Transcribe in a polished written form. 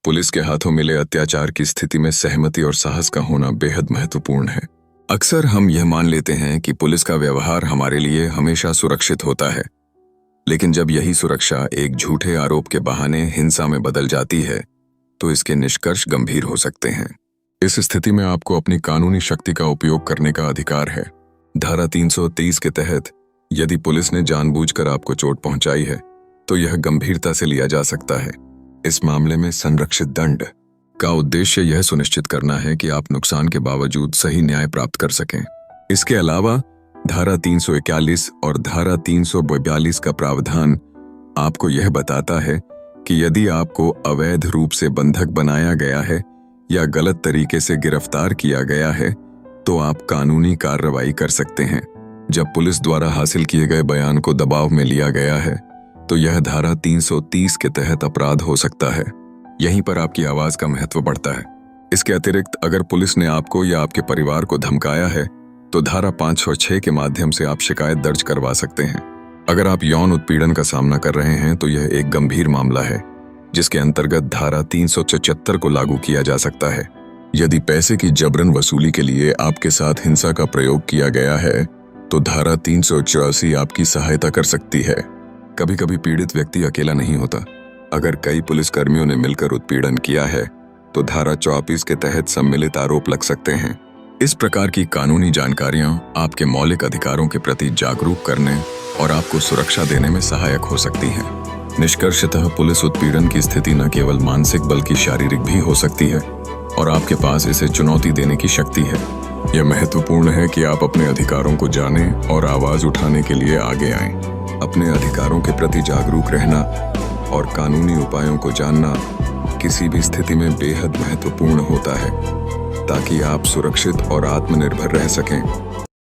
Police के हाथों मिले अत्याचार की स्थिति में सहमति और साहस का होना बेहद महत्वपूर्ण है। अक्सर हम यह मान लेते हैं कि पुलिस का व्यवहार हमारे लिए हमेशा सुरक्षित होता है, लेकिन जब यही सुरक्षा एक झूठे आरोप के बहाने हिंसा में बदल जाती है, तो इसके निष्कर्ष गंभीर हो सकते हैं। इस स्थिति में आपको अपनी कानूनी शक्ति का उपयोग करने का अधिकार है। धारा 330 के तहत यदि पुलिस ने जानबूझकर आपको चोट पहुंचाई है, तो यह गंभीरता से लिया जा सकता है। इस मामले में संरक्षित दंड का उद्देश्य यह सुनिश्चित करना है कि आप नुकसान के बावजूद सही न्याय प्राप्त कर सकें। इसके अलावा धारा 341 और धारा 342 का प्रावधान आपको यह बताता है कि यदि आपको अवैध रूप से बंधक बनाया गया है या गलत तरीके से गिरफ्तार किया गया है, तो आप कानूनी कार्रवाई कर सकते हैं। जब पुलिस द्वारा हासिल किए गए बयान को दबाव में लिया गया है, तो यह धारा 330 के तहत अपराध हो सकता है। यहीं पर आपकी आवाज का महत्व बढ़ता है। इसके अतिरिक्त अगर पुलिस ने आपको या आपके परिवार को धमकाया है, तो धारा 506 के माध्यम से आप शिकायत दर्ज करवा सकते हैं। अगर आप यौन उत्पीड़न का सामना कर रहे हैं, तो यह एक गंभीर मामला है, जिसके अंतर्गत धारा 374 को लागू किया जा सकता है। यदि पैसे की जबरन वसूली के लिए आपके साथ हिंसा का प्रयोग किया गया है, तो धारा 384 आपकी सहायता कर सकती है। कभी कभी पीड़ित व्यक्ति अकेला नहीं होता। अगर कई पुलिसकर्मियों ने मिलकर उत्पीड़न किया है, तो धारा 24 के तहत सम्मिलित आरोप लग सकते हैं। इस प्रकार की कानूनी जानकारियां आपके मौलिक अधिकारों के प्रति जागरूक करने और आपको सुरक्षा देने में सहायक हो सकती हैं। निष्कर्षतः पुलिस उत्पीड़न की स्थिति न केवल मानसिक बल्कि शारीरिक भी हो सकती है, और आपके पास इसे चुनौती देने की शक्ति है। यह महत्वपूर्ण है कि आप अपने अधिकारों को जानें और आवाज उठाने के लिए आगे आएं। अपने अधिकारों के प्रति जागरूक रहना और कानूनी उपायों को जानना किसी भी स्थिति में बेहद महत्वपूर्ण होता है, ताकि आप सुरक्षित और आत्मनिर्भर रह सकें।